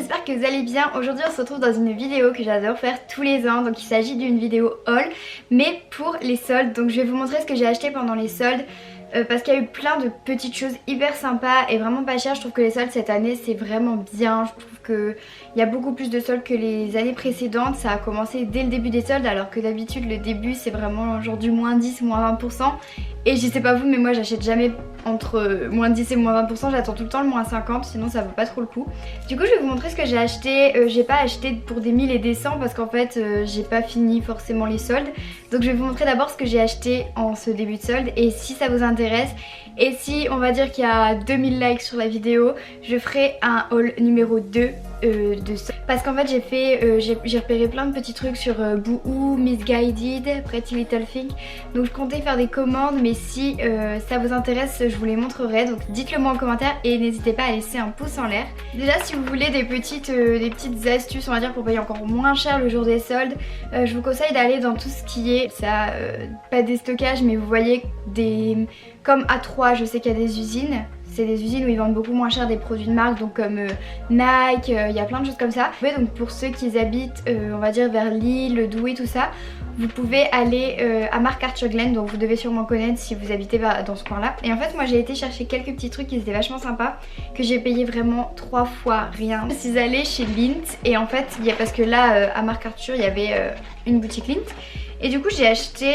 j'espère que vous allez bien. Aujourd'hui on se retrouve dans une vidéo que j'adore faire tous les ans. Donc il s'agit d'une vidéo haul mais pour les soldes. Donc je vais vous montrer ce que j'ai acheté pendant les soldes. Parce qu'il y a eu plein de petites choses hyper sympas et vraiment pas chères. Je trouve que les soldes cette année c'est vraiment bien. Je trouve qu'il y a beaucoup plus de soldes que les années précédentes. Ça a commencé dès le début des soldes alors que d'habitude le début c'est vraiment genre du moins 10, moins 20%. Et je sais pas vous mais moi j'achète jamais entre moins 10 et moins 20%, j'attends tout le temps le moins 50 sinon ça vaut pas trop le coup. Du coup je vais vous montrer ce que j'ai acheté. J'ai pas acheté pour des 1000 et des 100 parce qu'en fait j'ai pas fini forcément les soldes. Donc je vais vous montrer d'abord ce que j'ai acheté en ce début de solde et si ça vous intéresse et si on va dire qu'il y a 2000 likes sur la vidéo, je ferai un haul numéro 2 de solde. Parce qu'en fait j'ai repéré plein de petits trucs sur Boohoo, Missguided, Pretty Little Thing. Donc je comptais faire des commandes mais si ça vous intéresse je vous les montrerai. Donc dites-le moi en commentaire et n'hésitez pas à laisser un pouce en l'air. Déjà si vous voulez des petites astuces on va dire pour payer encore moins cher le jour des soldes, je vous conseille d'aller dans tout ce qui est ça, pas des stockages mais vous voyez des... Comme A3 je sais qu'il y a des usines. C'est des usines où ils vendent beaucoup moins cher des produits de marque, donc comme Nike, il y a plein de choses comme ça. Donc pour ceux qui habitent on va dire vers Lille, le Douai, tout ça, vous pouvez aller à MacArthurGlen, donc vous devez sûrement connaître si vous habitez dans ce coin là. Et en fait moi j'ai été chercher quelques petits trucs qui étaient vachement sympas, que j'ai payé vraiment 3 fois rien. Je suis allée chez Lindt et en fait parce que là à MacArthur il y avait une boutique Lindt. Et du coup j'ai acheté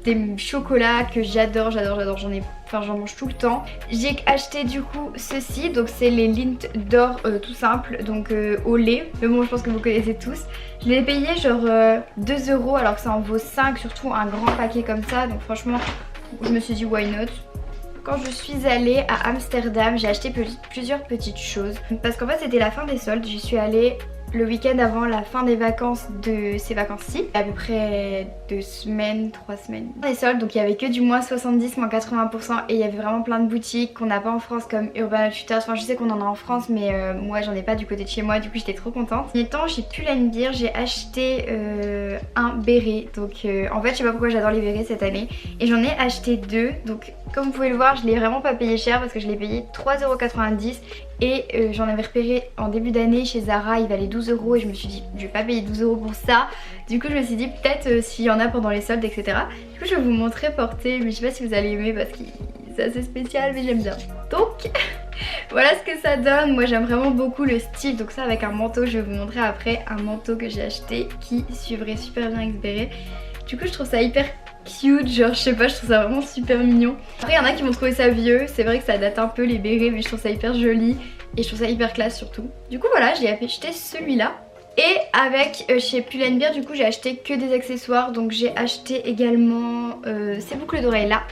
des chocolats que j'adore, j'en mange tout le temps. J'ai acheté du coup ceci, donc c'est les Lindt d'or tout simple, donc au lait. Mais bon je pense que vous connaissez tous. Je l'ai payé genre 2 € alors que ça en vaut 5, surtout un grand paquet comme ça. Donc franchement je me suis dit why not. Quand je suis allée à Amsterdam j'ai acheté plusieurs petites choses. Parce qu'en fait c'était la fin des soldes, j'y suis allée le week-end avant la fin des vacances de ces vacances-ci, à peu près 2 semaines, 3 semaines. Les soldes, donc il y avait que du moins 70, moins 80% et il y avait vraiment plein de boutiques qu'on n'a pas en France comme Urban Outfitters. Enfin je sais qu'on en a en France mais moi j'en ai pas du côté de chez moi, du coup j'étais trop contente. En temps chez Pull&Bear j'ai acheté un béret, donc en fait je sais pas pourquoi j'adore les bérets cette année et j'en ai acheté 2. Donc comme vous pouvez le voir je l'ai vraiment pas payé cher parce que je l'ai payé 3,90 € et j'en avais repéré en début d'année chez Zara, il valait 12 € et je me suis dit je vais pas payer 12 € pour ça. Du coup je me suis dit peut-être s'il y en a pendant les soldes etc. Du coup je vais vous montrer porter, mais je sais pas si vous allez aimer parce que c'est assez spécial mais j'aime bien. Donc voilà ce que ça donne. Moi j'aime vraiment beaucoup le style, donc ça avec un manteau, je vais vous montrer après un manteau que j'ai acheté qui suivrait super bien avec ce béret. Du coup je trouve ça hyper cute, genre je sais pas, je trouve ça vraiment super mignon. Après il y en a qui vont trouver ça vieux, c'est vrai que ça date un peu les bérets mais je trouve ça hyper joli et je trouve ça hyper classe surtout. Du coup voilà, j'ai acheté celui-là. Et avec chez Pull&Bear du coup j'ai acheté que des accessoires, donc j'ai acheté également ces boucles d'oreilles là.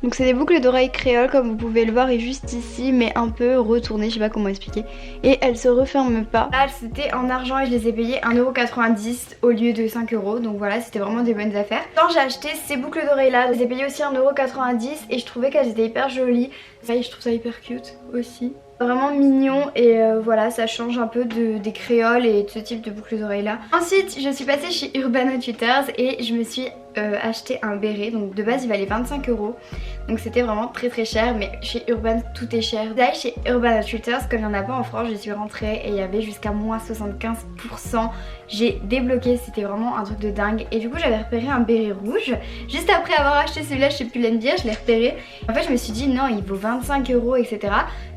Donc c'est des boucles d'oreilles créoles comme vous pouvez le voir et juste ici mais un peu retournées, je sais pas comment expliquer. Et elles se referment pas. Là c'était en argent et je les ai payées 1,90 € au lieu de 5 €. Donc voilà, c'était vraiment des bonnes affaires. Quand j'ai acheté ces boucles d'oreilles là, je les ai payées aussi 1,90 € et je trouvais qu'elles étaient hyper jolies. Ça, je trouve ça hyper cute aussi. Vraiment mignon et voilà, ça change un peu des créoles et de ce type de boucles d'oreilles là. Ensuite je suis passée chez Urban Outfitters et je me suis acheté un béret. Donc de base il valait 25 €, donc c'était vraiment très cher, mais chez Urban tout est cher. D'ailleurs chez Urban Outfitters comme il n'y en a pas en France, je suis rentrée et il y avait jusqu'à moins 75%. J'ai débloqué, c'était vraiment un truc de dingue. Et du coup j'avais repéré un béret rouge. Juste après avoir acheté celui-là chez Pull&Bear, je l'ai repéré. En fait je me suis dit non il vaut 25 € etc.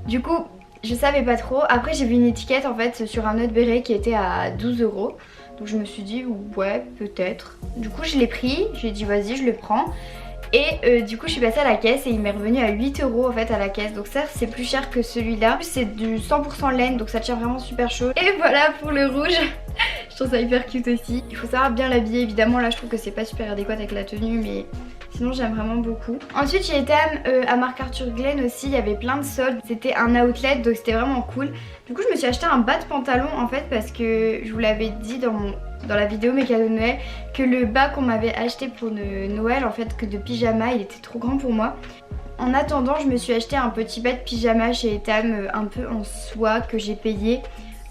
Du coup je savais pas trop. Après j'ai vu une étiquette en fait sur un autre béret qui était à 12 €. Donc je me suis dit ouais peut-être. Du coup je l'ai pris, j'ai dit vas-y je le prends. Et du coup je suis passée à la caisse et il m'est revenu à 8 € en fait à la caisse. Donc ça c'est plus cher que celui-là. C'est du 100% laine donc ça tient vraiment super chaud. Et voilà pour le rouge. Je trouve ça hyper cute aussi. Il faut savoir bien l'habiller évidemment. Là je trouve que c'est pas super adéquat avec la tenue mais sinon j'aime vraiment beaucoup. Ensuite j'ai été à MacArthurGlen aussi, il y avait plein de soldes. C'était un outlet donc c'était vraiment cool. Du coup je me suis acheté un bas de pantalon en fait parce que je vous l'avais dit dans la vidéo mes cadeaux de Noël que le bas qu'on m'avait acheté pour Noël en fait que de pyjama il était trop grand pour moi. En attendant je me suis acheté un petit bas de pyjama chez Etam un peu en soie que j'ai payé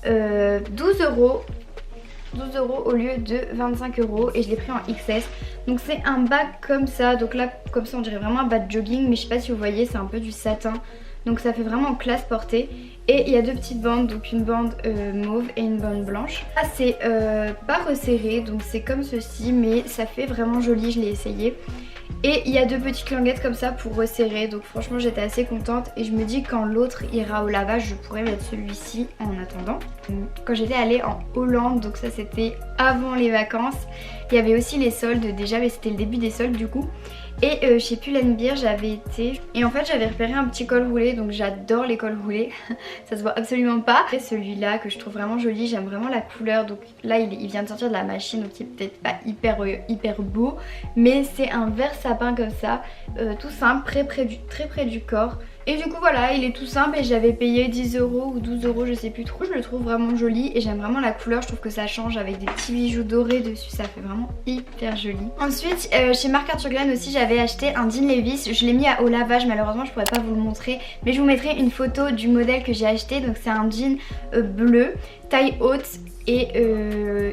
12 € au lieu de 25 € et je l'ai pris en XS. Donc c'est un bas comme ça, donc là comme ça on dirait vraiment un bas de jogging mais je sais pas si vous voyez c'est un peu du satin. Donc ça fait vraiment classe portée Et il y a deux petites bandes, donc une bande mauve et une bande blanche. Là c'est pas resserré, donc c'est comme ceci, mais ça fait vraiment joli, je l'ai essayé. Et il y a deux petites languettes comme ça pour resserrer, donc franchement j'étais assez contente. Et je me dis quand l'autre ira au lavage, je pourrais mettre celui-ci en attendant. Quand j'étais allée en Hollande, donc ça c'était avant les vacances, il y avait aussi les soldes déjà, mais c'était le début des soldes du coup. Et chez Pull&Bear j'avais été et en fait j'avais repéré un petit col roulé, donc j'adore les cols roulés, ça se voit absolument pas. Et celui-là que je trouve vraiment joli, j'aime vraiment la couleur, donc là il vient de sortir de la machine, donc il est peut-être pas hyper beau, mais c'est un vert sapin comme ça, tout simple, très près du corps. Et du coup voilà, il est tout simple et j'avais payé 10 € ou 12 € je sais plus trop. Je le trouve vraiment joli et j'aime vraiment la couleur, je trouve que ça change avec des petits bijoux dorés dessus, ça fait vraiment hyper joli. Ensuite chez Marc Arthur Glenn aussi j'avais acheté un jean Levi's, je l'ai mis au lavage, malheureusement je pourrais pas vous le montrer, mais je vous mettrai une photo du modèle que j'ai acheté. Donc c'est un jean bleu, taille haute. Et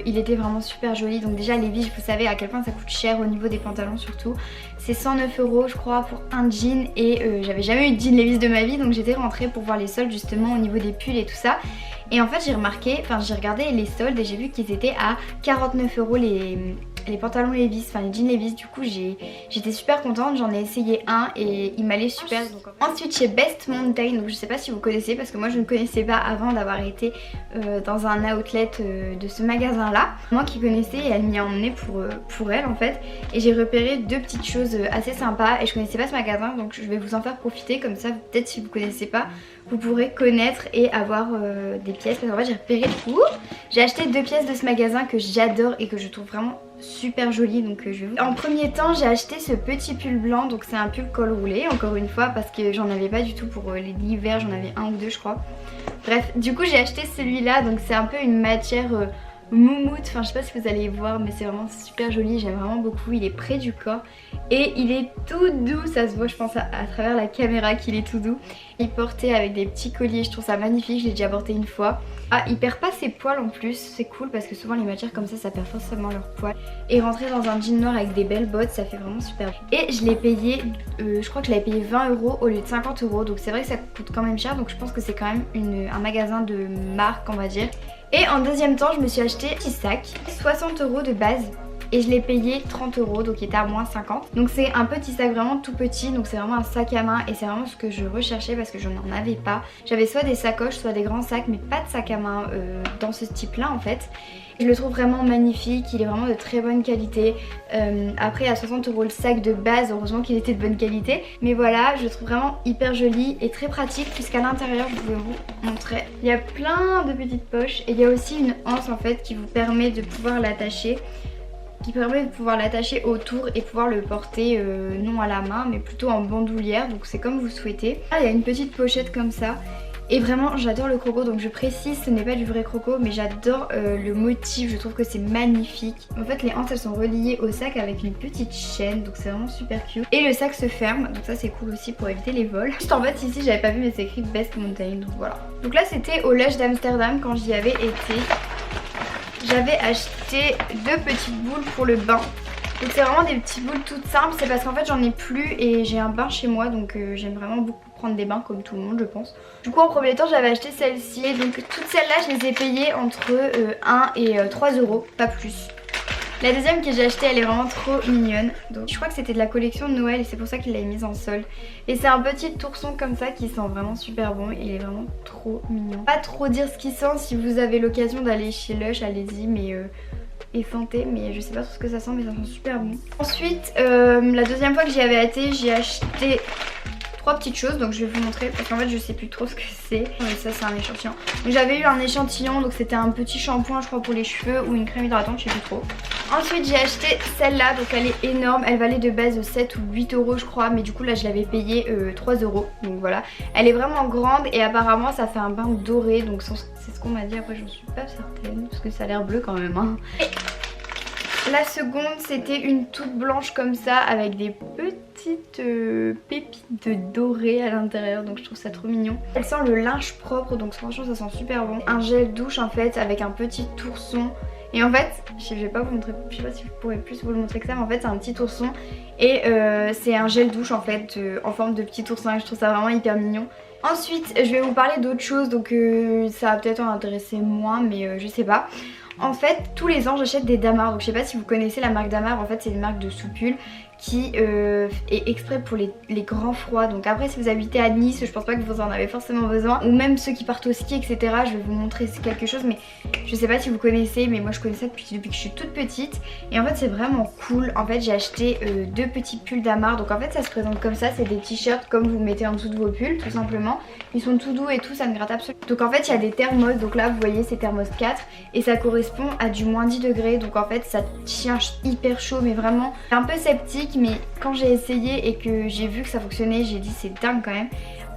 il était vraiment super joli. Donc déjà Levi's, vous savez à quel point ça coûte cher au niveau des pantalons surtout. C'est 109 € je crois pour un jean. Et j'avais jamais eu de jean Levi's de ma vie. Donc j'étais rentrée pour voir les soldes justement au niveau des pulls et tout ça. Et en fait j'ai remarqué, enfin j'ai regardé les soldes et j'ai vu qu'ils étaient à 49 € les pantalons Levi's, enfin les jeans Levi's. Du coup j'étais super contente, j'en ai essayé un et il m'allait super. Donc, ensuite chez Best Mountain, donc je sais pas si vous connaissez parce que moi je ne connaissais pas avant d'avoir été dans un outlet de ce magasin là. Moi qui connaissais, elle m'y a emmené pour elle en fait. Et j'ai repéré deux petites choses assez sympas et je connaissais pas ce magasin, donc je vais vous en faire profiter, comme ça peut-être si vous connaissez pas vous pourrez connaître et avoir des pièces. Parce qu'en fait j'ai repéré, j'ai acheté deux pièces de ce magasin que j'adore et que je trouve vraiment super joli. Donc je vais vous... En premier temps j'ai acheté ce petit pull blanc, donc c'est un pull col roulé encore une fois parce que j'en avais pas du tout pour l'hiver, j'en avais un ou deux je crois. Bref, du coup j'ai acheté celui-là, donc c'est un peu une matière moumoute, enfin je sais pas si vous allez voir mais c'est vraiment super joli, j'aime vraiment beaucoup, il est près du corps et il est tout doux, ça se voit je pense à travers la caméra qu'il est tout doux. Il est porté avec des petits colliers, je trouve ça magnifique, je l'ai déjà porté une fois. Ah, il perd pas ses poils en plus, c'est cool parce que souvent les matières comme ça perd forcément leurs poils. Et rentrer dans un jean noir avec des belles bottes, ça fait vraiment super. Et je l'ai payé, je crois que je l'avais payé 20 € au lieu de 50 €, donc c'est vrai que ça coûte quand même cher, donc je pense que c'est quand même un magasin de marque on va dire. Et en deuxième temps je me suis acheté un petit sac, 60 € de base. Et je l'ai payé 30 €, donc il était à moins 50. Donc c'est un petit sac vraiment tout petit, donc c'est vraiment un sac à main. Et c'est vraiment ce que je recherchais parce que je n'en avais pas. J'avais soit des sacoches, soit des grands sacs, mais pas de sac à main dans ce type là en fait. Je le trouve vraiment magnifique, il est vraiment de très bonne qualité. Après à 60 € le sac de base, heureusement qu'il était de bonne qualité. Mais voilà, je le trouve vraiment hyper joli et très pratique puisqu'à l'intérieur, je vais vous montrer, il y a plein de petites poches. Et il y a aussi une anse en fait qui vous permet de pouvoir l'attacher. Autour et pouvoir le porter non à la main mais plutôt en bandoulière, donc c'est comme vous souhaitez. Là il y a une petite pochette comme ça et vraiment j'adore le croco, donc je précise ce n'est pas du vrai croco mais j'adore le motif, je trouve que c'est magnifique. En fait les hanches elles sont reliées au sac avec une petite chaîne, donc c'est vraiment super cute. Et le sac se ferme, donc ça c'est cool aussi pour éviter les vols. Juste en fait ici j'avais pas vu mais c'est écrit Best Mountain, donc voilà. Donc là c'était au Lush d'Amsterdam quand j'y avais été. J'avais acheté deux petites boules pour le bain. Donc c'est vraiment des petites boules toutes simples. C'est parce qu'en fait j'en ai plus et j'ai un bain chez moi. Donc j'aime vraiment beaucoup prendre des bains comme tout le monde je pense. Du coup en premier temps j'avais acheté celle-ci. Donc toutes celles-là je les ai payées entre 1 et 3 €, pas plus. La deuxième que j'ai achetée elle est vraiment trop mignonne. Donc je crois que c'était de la collection de Noël et c'est pour ça qu'il l'a mise en solde. Et c'est un petit ourson comme ça qui sent vraiment super bon et il est vraiment trop mignon. Pas trop dire ce qu'il sent, si vous avez l'occasion d'aller chez Lush allez-y mais et sentez, mais je sais pas trop ce que ça sent mais ça sent super bon. Ensuite la deuxième fois que j'y avais été j'ai acheté trois petites choses, donc je vais vous montrer parce qu'en fait je sais plus trop ce que c'est. Mais ça c'est un échantillon. Donc j'avais eu un échantillon, donc c'était un petit shampoing je crois pour les cheveux ou une crème hydratante, je sais plus trop. Ensuite j'ai acheté celle-là, donc elle est énorme, elle valait de base 7 ou 8 € je crois, mais du coup là je l'avais payé 3 €, donc voilà. Elle est vraiment grande et apparemment ça fait un bain doré, donc c'est ce qu'on m'a dit, après j'en suis pas certaine parce que ça a l'air bleu quand même hein. La seconde c'était une toute blanche comme ça avec des petites pépites de doré à l'intérieur, donc je trouve ça trop mignon. Elle sent le linge propre, donc franchement ça sent super bon. Un gel douche en fait avec un petit ourson. Et en fait, je vais pas vous montrer, je sais pas si je pourrais plus vous le montrer que ça, mais en fait c'est un petit ourson. Et c'est un gel douche en fait en forme de petit ourson et je trouve ça vraiment hyper mignon. Ensuite je vais vous parler d'autre chose, donc ça va peut-être en intéresser moins, mais je sais pas. En fait tous les ans j'achète des Damar, donc je sais pas si vous connaissez la marque Damar. En fait c'est une marque de soupules qui est exprès pour les grands froids. Donc après si vous habitez à Nice, je pense pas que vous en avez forcément besoin, ou même ceux qui partent au ski etc. Je vais vous montrer quelque chose, mais je sais pas si vous connaissez, mais moi je connais ça depuis que je suis toute petite. Et en fait c'est vraiment cool. En fait j'ai acheté deux petits pulls Damar. Donc en fait ça se présente comme ça, c'est des t-shirts comme vous mettez en dessous de vos pulls tout simplement. Ils sont tout doux et tout, ça ne gratte absolument. Donc en fait il y a des thermos, donc là vous voyez c'est thermos 4 et ça correspond à du moins 10 degrés. Donc en fait ça tient hyper chaud, mais vraiment un peu sceptique, mais quand j'ai essayé et que j'ai vu que ça fonctionnait, j'ai dit c'est dingue quand même.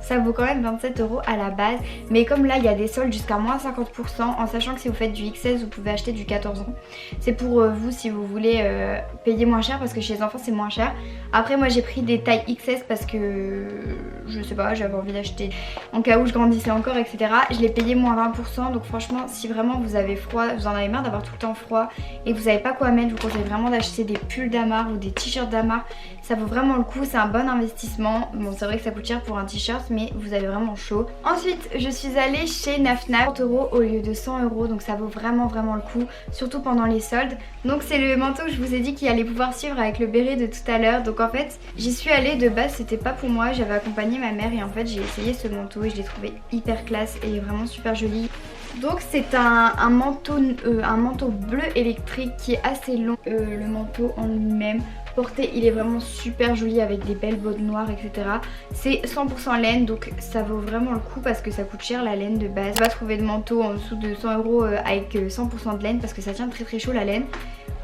Ça vaut quand même 27 € à la base, mais comme là il y a des soldes jusqu'à moins 50%, en sachant que si vous faites du XS vous pouvez acheter du 14 ans. C'est pour vous si vous voulez payer moins cher, parce que chez les enfants c'est moins cher. Après moi j'ai pris des tailles XS parce que je sais pas, j'avais envie d'acheter en cas où je grandissais encore etc. Je l'ai payé moins 20%, donc franchement si vraiment vous avez froid, vous en avez marre d'avoir tout le temps froid et que vous savez pas quoi mettre, je vous conseille vraiment d'acheter des pulls Damar ou des t-shirts Damar. Ça vaut vraiment le coup, c'est un bon investissement. Bon c'est vrai que ça coûte cher pour un t-shirt, mais vous avez vraiment chaud. Ensuite je suis allée chez Nafna, 30 € au lieu de 100 €, donc ça vaut vraiment le coup, surtout pendant les soldes. Donc c'est le manteau que je vous ai dit qu'il allait pouvoir suivre avec le béret de tout à l'heure. Donc en fait j'y suis allée, de base c'était pas pour moi, j'avais accompagné ma mère et en fait j'ai essayé ce manteau et je l'ai trouvé hyper classe et vraiment super joli. Donc c'est un manteau bleu électrique qui est assez long, le manteau en lui-même. Porté, il est vraiment super joli avec des belles bottes noires etc. C'est 100% laine, donc ça vaut vraiment le coup parce que ça coûte cher la laine de base. On va trouver de manteau en dessous de 100 € avec 100% de laine parce que ça tient très chaud la laine.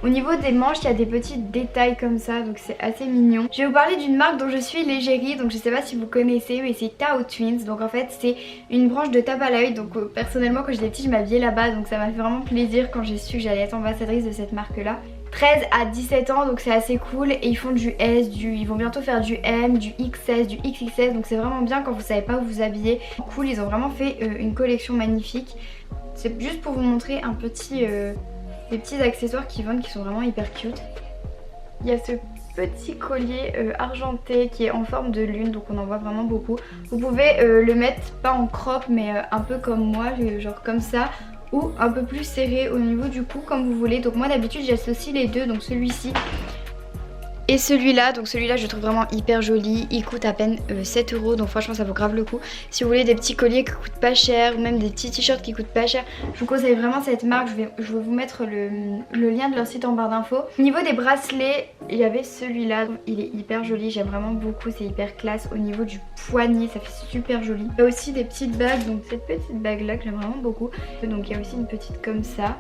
Au niveau des manches il y a des petits détails comme ça, donc c'est assez mignon. Je vais vous parler d'une marque dont je suis l'égérie, donc je sais pas si vous connaissez, mais c'est Tao Twins. Donc en fait c'est une branche de tape à l'œil, donc personnellement quand j'étais petite je m'habillais là-bas, donc ça m'a fait vraiment plaisir quand j'ai su que j'allais être ambassadrice de cette marque là. 13 à 17 ans, donc c'est assez cool, et ils font du S, ils vont bientôt faire du M, du XS, du XXS, donc c'est vraiment bien quand vous savez pas où vous habiller. Cool, ils ont vraiment fait une collection magnifique. C'est juste pour vous montrer un petit, des petits accessoires qui vendent qui sont vraiment hyper cute. Il y a ce petit collier argenté qui est en forme de lune, donc on en voit vraiment beaucoup. Vous pouvez le mettre pas en crop mais un peu comme moi, genre comme ça, ou un peu plus serré au niveau du cou comme vous voulez. Donc moi d'habitude j'associe les deux, donc celui-ci et celui-là. Donc celui-là je le trouve vraiment hyper joli, il coûte à peine 7 €, donc franchement ça vaut grave le coup. Si vous voulez des petits colliers qui coûtent pas cher, ou même des petits t-shirts qui coûtent pas cher, je vous conseille vraiment cette marque. Je vais vous mettre le lien de leur site en barre d'infos. Au niveau des bracelets, il y avait celui-là, il est hyper joli, j'aime vraiment beaucoup, c'est hyper classe. Au niveau du poignet ça fait super joli. Il y a aussi des petites bagues, donc cette petite bague là que j'aime vraiment beaucoup. Donc il y a aussi une petite comme ça.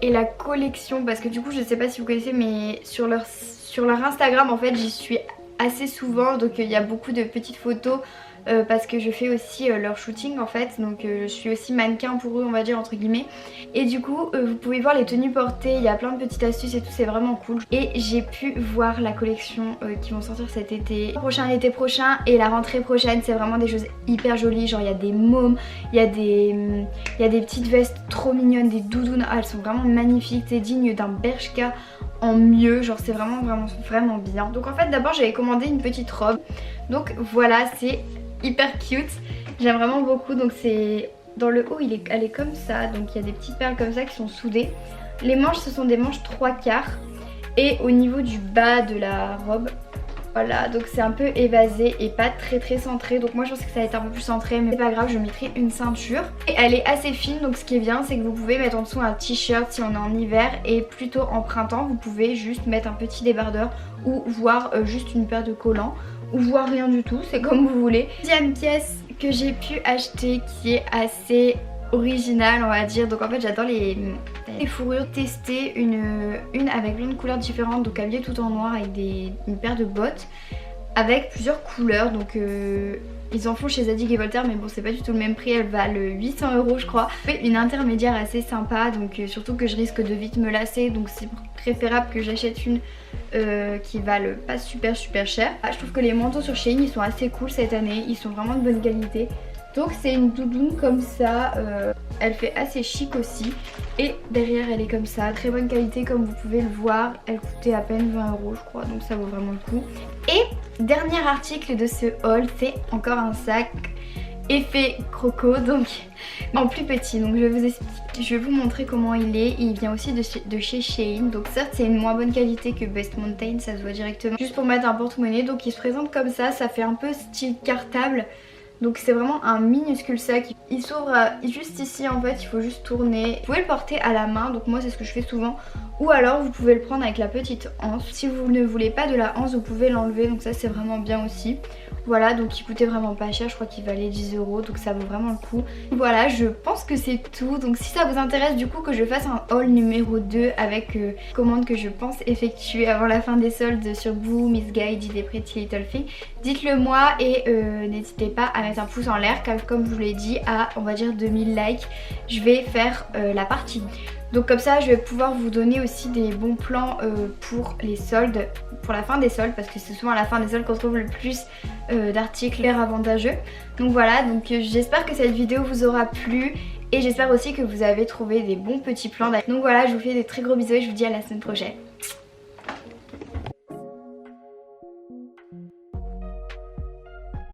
Et la collection, parce que du coup je sais pas si vous connaissez, mais sur leur Instagram en fait j'y suis assez souvent, donc il y a beaucoup de petites photos parce que je fais aussi leur shooting en fait, donc je suis aussi mannequin pour eux on va dire entre guillemets. Et du coup vous pouvez voir les tenues portées, il y a plein de petites astuces et tout, c'est vraiment cool. Et j'ai pu voir la collection qui vont sortir cet été prochain et la rentrée prochaine. C'est vraiment des choses hyper jolies, genre il y a des mômes, il y a des petites vestes trop mignonnes, des doudounes, elles sont vraiment magnifiques, c'est digne d'un Bershka en mieux, genre c'est vraiment bien. Donc en fait d'abord j'avais commandé une petite robe, donc voilà, c'est hyper cute, j'aime vraiment beaucoup. Donc c'est dans le haut elle est comme ça, donc il y a des petites perles comme ça qui sont soudées. Les manches ce sont des manches 3/4 et au niveau du bas de la robe, voilà, donc c'est un peu évasé et pas très centré. Donc moi je pensais que ça allait être un peu plus centré, mais c'est pas grave, je mettrai une ceinture. Et elle est assez fine, donc ce qui est bien c'est que vous pouvez mettre en dessous un t-shirt si on est en hiver, et plutôt en printemps vous pouvez juste mettre un petit débardeur ou voire juste une paire de collants, ou voire rien du tout, c'est comme vous voulez. Deuxième pièce que j'ai pu acheter qui est assez originale on va dire, donc en fait j'adore les fourrures. Tester une avec plein de couleurs différentes, donc habillée tout en noir avec une paire de bottes avec plusieurs couleurs. Donc ils en font chez Zadig et Voltaire, mais bon c'est pas du tout le même prix, elles valent 800 € je crois. Une intermédiaire assez sympa, donc surtout que je risque de vite me lasser, donc c'est préférable que j'achète une qui valent pas super cher. Je trouve que les manteaux sur Shein ils sont assez cool cette année, ils sont vraiment de bonne qualité. Donc c'est une doudoune comme ça, elle fait assez chic aussi. Et derrière elle est comme ça, très bonne qualité comme vous pouvez le voir. Elle coûtait à peine 20 € je crois, donc ça vaut vraiment le coup. Et dernier article de ce haul, c'est encore un sac effet croco, donc en plus petit. Donc je vais vous montrer comment il est. Il vient aussi de chez Shein, donc certes c'est une moins bonne qualité que Best Mountain, ça se voit directement, juste pour mettre un porte-monnaie. Donc il se présente comme ça fait un peu style cartable. Donc c'est vraiment un minuscule sac, il s'ouvre juste ici en fait, il faut juste tourner. Vous pouvez le porter à la main, donc moi c'est ce que je fais souvent. Ou alors vous pouvez le prendre avec la petite anse. Si vous ne voulez pas de la anse, vous pouvez l'enlever, donc ça c'est vraiment bien aussi. Voilà, donc il coûtait vraiment pas cher, je crois qu'il valait 10 €, donc ça vaut vraiment le coup. Voilà, je pense que c'est tout. Donc si ça vous intéresse du coup que je fasse un haul numéro 2 avec commandes que je pense effectuer avant la fin des soldes sur Boo, Miss Guide, des Pretty Little Thing, dites-le moi et n'hésitez pas à mettre un pouce en l'air car comme je vous l'ai dit, à on va dire 2000 likes, je vais faire la partie. Donc comme ça je vais pouvoir vous donner aussi des bons plans pour les soldes, pour la fin des soldes, parce que c'est souvent à la fin des soldes qu'on trouve le plus d'articles avantageux. Donc voilà, donc j'espère que cette vidéo vous aura plu et j'espère aussi que vous avez trouvé des bons petits plans. Donc voilà, je vous fais des très gros bisous et je vous dis à la semaine prochaine.